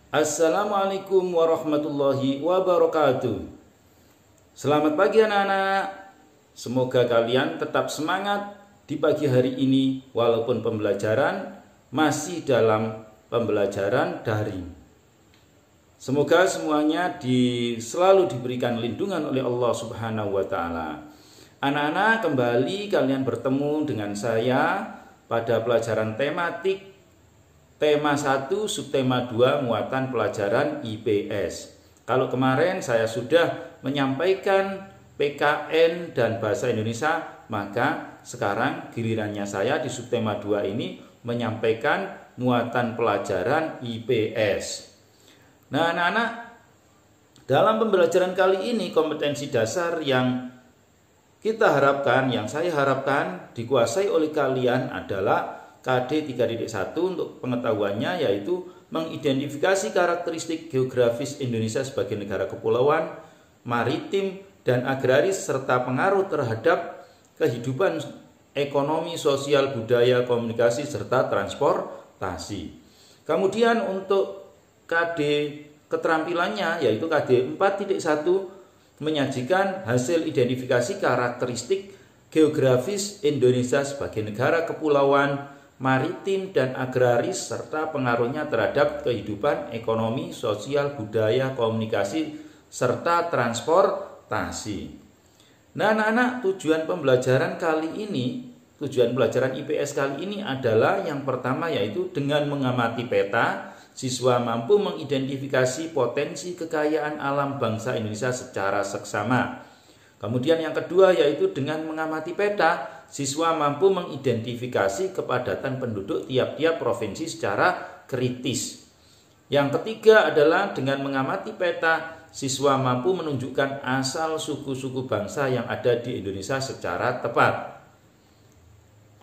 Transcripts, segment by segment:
Assalamualaikum warahmatullahi wabarakatuh. Selamat pagi anak-anak. Semoga kalian tetap semangat di pagi hari ini walaupun pembelajaran masih dalam pembelajaran daring. Semoga semuanya selalu diberikan lindungan oleh Allah Subhanahu wa taala. Anak-anak, kembali kalian bertemu dengan saya pada pelajaran tematik Tema 1, subtema 2, muatan pelajaran IPS. Kalau kemarin saya sudah menyampaikan PKN dan Bahasa Indonesia, maka sekarang gilirannya saya di subtema 2 ini menyampaikan muatan pelajaran IPS. Nah, anak-anak, dalam pembelajaran kali ini kompetensi dasar yang kita harapkan, yang saya harapkan dikuasai oleh kalian adalah KD 3.1 untuk pengetahuannya, yaitu mengidentifikasi karakteristik geografis Indonesia sebagai negara kepulauan, maritim, dan agraris serta pengaruh terhadap kehidupan ekonomi, sosial, budaya, komunikasi, serta transportasi. Kemudian untuk KD keterampilannya, yaitu KD 4.1, menyajikan hasil identifikasi karakteristik geografis Indonesia sebagai negara kepulauan, maritim, dan agraris serta pengaruhnya terhadap kehidupan ekonomi, sosial, budaya, komunikasi, serta transportasi. Nah, anak-anak, tujuan pembelajaran IPS kali ini adalah yang pertama, yaitu dengan mengamati peta, siswa mampu mengidentifikasi potensi kekayaan alam bangsa Indonesia secara seksama. Kemudian yang kedua, yaitu dengan mengamati peta, siswa mampu mengidentifikasi kepadatan penduduk tiap-tiap provinsi secara kritis. Yang ketiga adalah dengan mengamati peta, siswa mampu menunjukkan asal suku-suku bangsa yang ada di Indonesia secara tepat.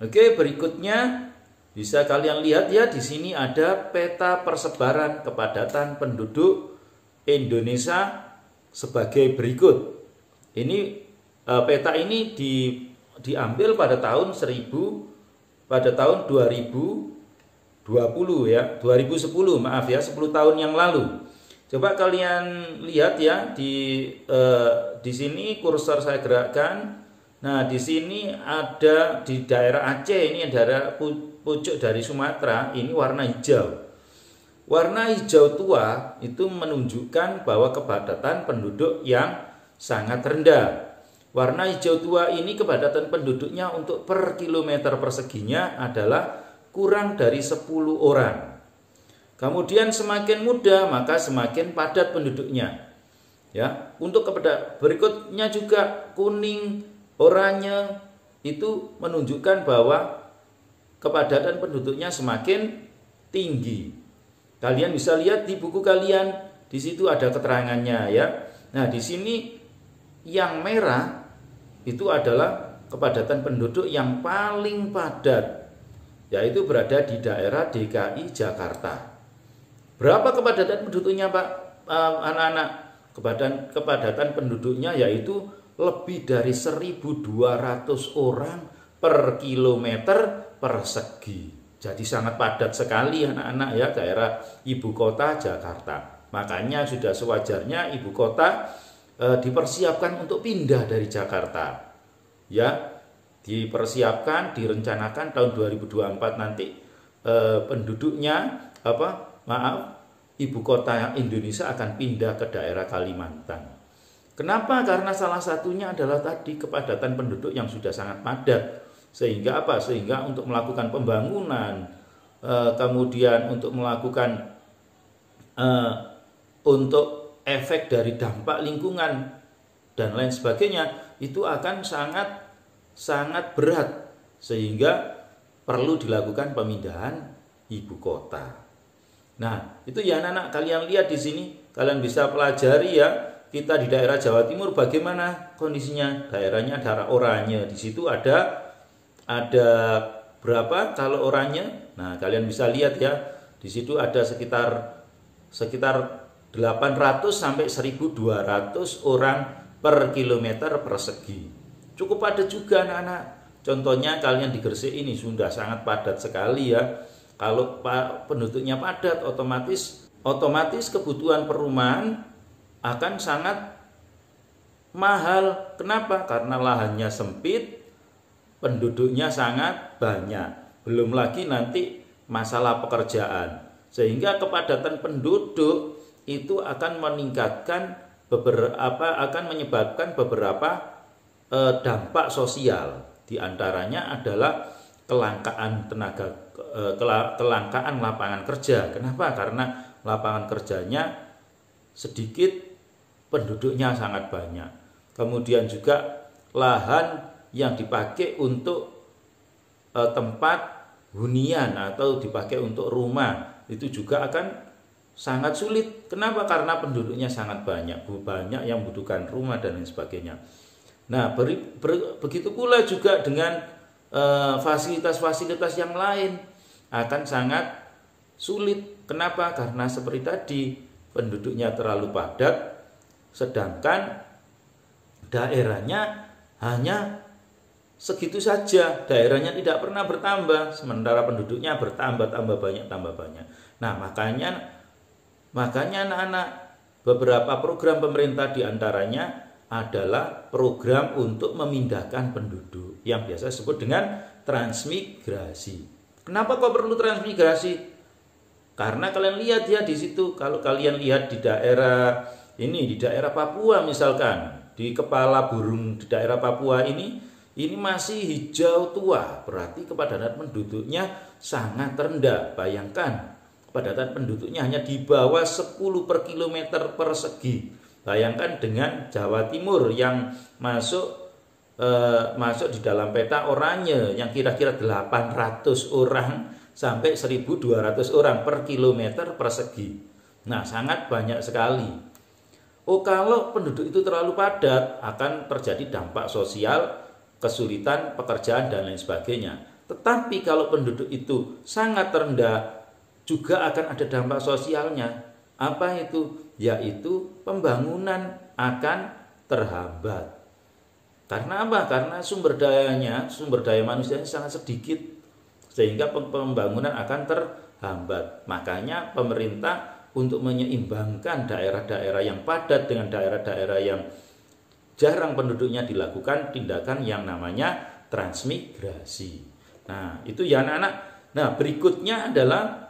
Oke, berikutnya bisa kalian lihat ya, di sini ada peta persebaran kepadatan penduduk Indonesia sebagai berikut. Ini peta ini diambil pada tahun 2020 ya, 2010, maaf ya, 10 tahun yang lalu. Coba kalian lihat ya, di sini kursor saya gerakkan. Nah, di sini ada di daerah Aceh, ini daerah pucuk dari Sumatera, ini warna hijau. Warna hijau tua itu menunjukkan bahwa kepadatan penduduk yang sangat rendah. Warna hijau tua ini kepadatan penduduknya untuk per kilometer perseginya adalah kurang dari 10 orang. Kemudian semakin muda maka semakin padat penduduknya. Ya, untuk berikutnya juga kuning, oranye itu menunjukkan bahwa kepadatan penduduknya semakin tinggi. Kalian bisa lihat di buku kalian, di situ ada keterangannya ya. Nah, di sini yang merah itu adalah kepadatan penduduk yang paling padat, yaitu berada di daerah DKI Jakarta. Berapa kepadatan penduduknya Pak, anak-anak? Kepadatan penduduknya yaitu lebih dari 1.200 orang per kilometer persegi. Jadi sangat padat sekali anak-anak ya, daerah ibu kota Jakarta. Makanya sudah sewajarnya ibu kota dipersiapkan untuk pindah dari Jakarta. Ya, dipersiapkan, direncanakan tahun 2024 nanti penduduknya ibu kota Indonesia akan pindah ke daerah Kalimantan. Kenapa? Karena salah satunya adalah tadi kepadatan penduduk yang sudah sangat padat. Sehingga Sehingga untuk melakukan pembangunan, kemudian untuk melakukan untuk efek dari dampak lingkungan dan lain sebagainya itu akan sangat berat, sehingga perlu dilakukan pemindahan ibu kota. Nah, itu ya anak-anak, kalian lihat di sini, kalian bisa pelajari ya, kita di daerah Jawa Timur bagaimana kondisinya. Daerahnya daerah oranye, di situ ada berapa kalau oranye? Nah, kalian bisa lihat ya, di situ ada sekitar 800 sampai 1.200 orang per kilometer persegi. Cukup padat juga anak-anak. Contohnya kalian di Gresik ini sudah sangat padat sekali ya. Kalau penduduknya padat, otomatis otomatis kebutuhan perumahan akan sangat mahal. Kenapa? Karena lahannya sempit, penduduknya sangat banyak. Belum lagi nanti masalah pekerjaan. Sehingga kepadatan penduduk itu akan meningkatkan akan menyebabkan beberapa dampak sosial. Di antaranya adalah kelangkaan kelangkaan lapangan kerja. Kenapa? Karena lapangan kerjanya sedikit, penduduknya sangat banyak. Kemudian juga lahan yang dipakai untuk tempat hunian atau dipakai untuk rumah itu juga akan sangat sulit. Kenapa? Karena penduduknya sangat banyak yang membutuhkan rumah dan lain sebagainya. Nah, begitu pula juga dengan fasilitas-fasilitas yang lain akan sangat sulit. Kenapa? Karena seperti tadi, penduduknya terlalu padat, sedangkan daerahnya hanya segitu saja. Daerahnya tidak pernah bertambah, sementara penduduknya bertambah, tambah banyak. Nah, makanya anak-anak, beberapa program pemerintah diantaranya adalah program untuk memindahkan penduduk yang biasa disebut dengan transmigrasi. Kenapa kok perlu transmigrasi? Karena kalian lihat ya di situ, kalau kalian lihat di daerah Papua misalkan, di kepala burung di daerah Papua ini masih hijau tua, berarti kepadatan penduduknya sangat rendah. Bayangkan, kepadatan penduduknya hanya di bawah 10 per kilometer persegi. Bayangkan dengan Jawa Timur yang masuk di dalam peta oranye yang kira-kira 800 orang sampai 1.200 orang per kilometer persegi. Nah, sangat banyak sekali. Kalau penduduk itu terlalu padat, akan terjadi dampak sosial, kesulitan pekerjaan dan lain sebagainya. Tetapi kalau penduduk itu sangat rendah, juga akan ada dampak sosialnya. Apa itu? Yaitu pembangunan akan terhambat. Karena apa? Karena sumber daya manusianya sangat sedikit, sehingga pembangunan akan terhambat. Makanya pemerintah untuk menyeimbangkan daerah-daerah yang padat dengan daerah-daerah yang jarang penduduknya dilakukan tindakan yang namanya transmigrasi. Nah, itu ya anak-anak. Nah, berikutnya adalah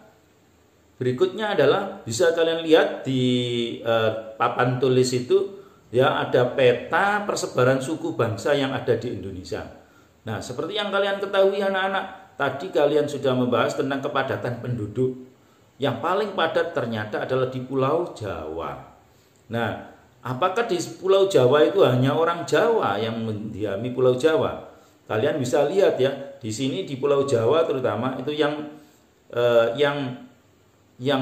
bisa kalian lihat di papan tulis itu ya, ada peta persebaran suku bangsa yang ada di Indonesia. Nah, seperti yang kalian ketahui anak-anak, tadi kalian sudah membahas tentang kepadatan penduduk. Yang paling padat ternyata adalah di Pulau Jawa. Nah, apakah di Pulau Jawa itu hanya orang Jawa yang mendiami Pulau Jawa? Kalian bisa lihat ya, di sini di Pulau Jawa terutama itu yang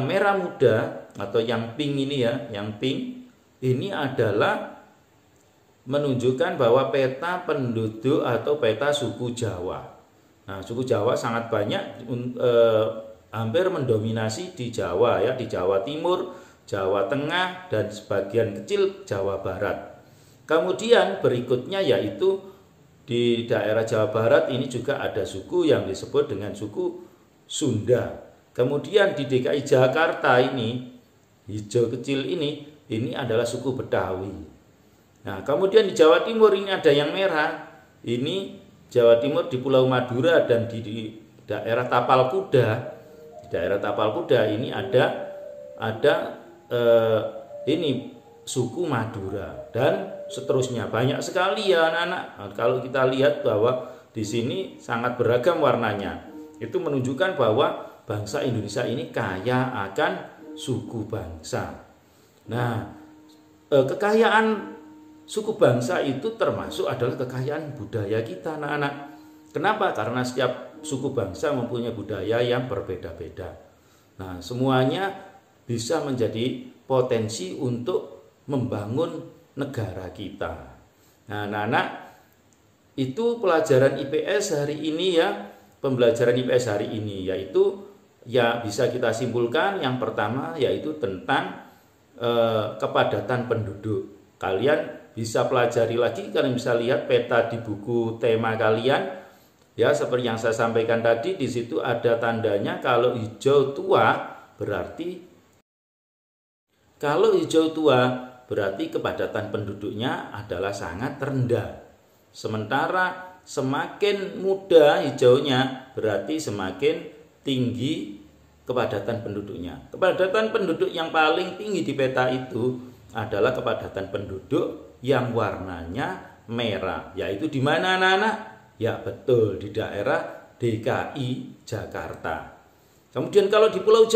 merah muda atau yang pink ini ya, yang pink ini adalah menunjukkan bahwa peta penduduk atau peta suku Jawa. Nah, suku Jawa sangat banyak, hampir mendominasi di Jawa ya, di Jawa Timur, Jawa Tengah, dan sebagian kecil Jawa Barat. Kemudian berikutnya yaitu di daerah Jawa Barat ini juga ada suku yang disebut dengan suku Sunda. Kemudian di DKI Jakarta ini, hijau kecil ini adalah suku Betawi. Nah, kemudian di Jawa Timur ini ada yang merah. Ini Jawa Timur di Pulau Madura dan di daerah Tapal Kuda. Di daerah Tapal Kuda ini ada ini suku Madura dan seterusnya. Banyak sekali ya anak-anak. Nah, kalau kita lihat bahwa di sini sangat beragam warnanya, itu menunjukkan bahwa bangsa Indonesia ini kaya akan suku bangsa. Nah, kekayaan suku bangsa itu termasuk adalah kekayaan budaya kita anak-anak. Kenapa? Karena setiap suku bangsa mempunyai budaya yang berbeda-beda. Nah, semuanya bisa menjadi potensi untuk membangun negara kita. Nah, anak-anak, itu pelajaran IPS hari ini ya, pembelajaran IPS hari ini yaitu ya bisa kita simpulkan yang pertama yaitu tentang kepadatan penduduk. Kalian bisa pelajari lagi, kalian bisa lihat peta di buku tema kalian. Ya, seperti yang saya sampaikan tadi, di situ ada tandanya kalau hijau tua berarti Kalau hijau tua berarti kepadatan penduduknya adalah sangat rendah. Sementara semakin muda hijaunya berarti semakin tinggi kepadatan penduduknya. Kepadatan penduduk yang paling tinggi di peta itu adalah kepadatan penduduk yang warnanya merah. Yaitu di mana anak-anak? Ya betul, di daerah DKI Jakarta. Kemudian kalau di Pulau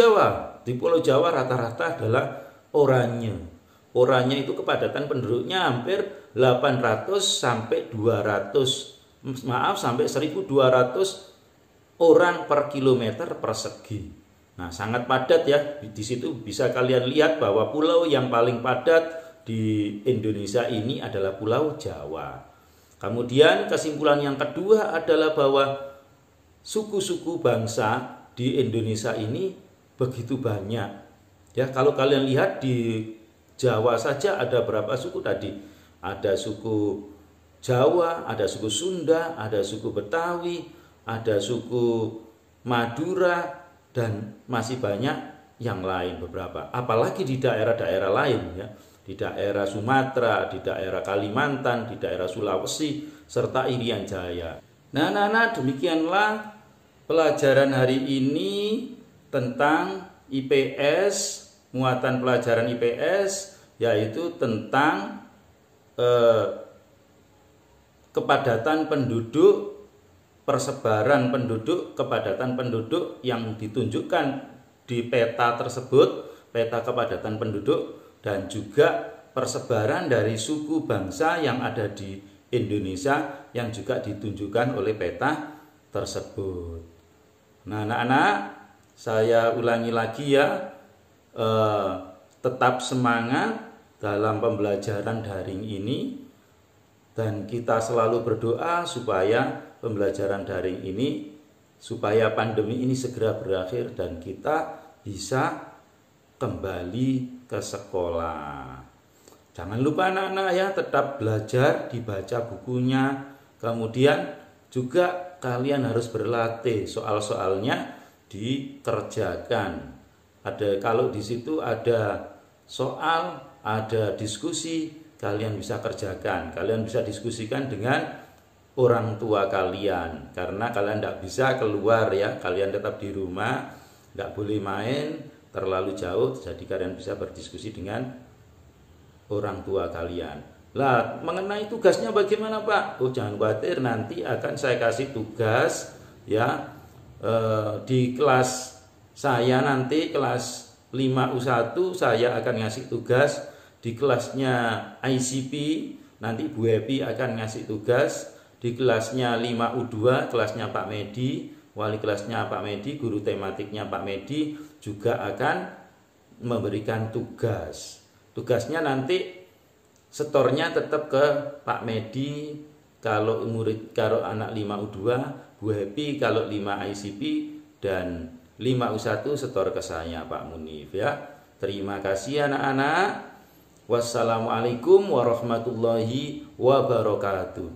Jawa rata-rata adalah oranye. Oranye itu kepadatan penduduknya hampir 800 sampai 1.200 orang per kilometer persegi. Nah, sangat padat ya. Di situ bisa kalian lihat bahwa pulau yang paling padat di Indonesia ini adalah Pulau Jawa. Kemudian kesimpulan yang kedua adalah bahwa suku-suku bangsa di Indonesia ini begitu banyak. Ya, kalau kalian lihat di Jawa saja ada berapa suku tadi? Ada suku Jawa, ada suku Sunda, ada suku Betawi, ada suku Madura, dan masih banyak yang lain beberapa. Apalagi di daerah-daerah lain ya, di daerah Sumatera, di daerah Kalimantan, di daerah Sulawesi, serta Irian Jaya. Nah, demikianlah pelajaran hari ini tentang IPS, muatan pelajaran IPS, yaitu tentang kepadatan penduduk, persebaran penduduk, kepadatan penduduk yang ditunjukkan di peta tersebut, peta kepadatan penduduk, dan juga persebaran dari suku bangsa yang ada di Indonesia yang juga ditunjukkan oleh peta tersebut. Nah, anak-anak, saya ulangi lagi ya, tetap semangat dalam pembelajaran daring ini, dan kita selalu berdoa supaya pembelajaran daring ini, supaya pandemi ini segera berakhir dan kita bisa kembali ke sekolah. Jangan lupa anak-anak ya, tetap belajar, dibaca bukunya, kemudian juga kalian harus berlatih, soal-soalnya dikerjakan. Kalau di situ ada soal, ada diskusi, kalian bisa kerjakan. Kalian bisa diskusikan dengan orang tua kalian, karena kalian tidak bisa keluar ya, kalian tetap di rumah, tidak boleh main terlalu jauh, jadi kalian bisa berdiskusi dengan orang tua kalian. Lah, mengenai tugasnya bagaimana Pak? Oh, jangan khawatir, nanti akan saya kasih tugas ya, di kelas saya nanti kelas 5U1 saya akan ngasih tugas, di kelasnya ICP nanti Bu Happy akan ngasih tugas, di kelasnya 5U2 kelasnya Pak Medi, wali kelasnya Pak Medi, guru tematiknya Pak Medi juga akan memberikan tugas. Tugasnya nanti setornya tetap ke Pak Medi kalau anak 5U2, Bu Happy kalau 5 ICP, dan 5U1 setor ke saya Pak Munif ya. Terima kasih anak-anak. Wassalamualaikum warahmatullahi wabarakatuh.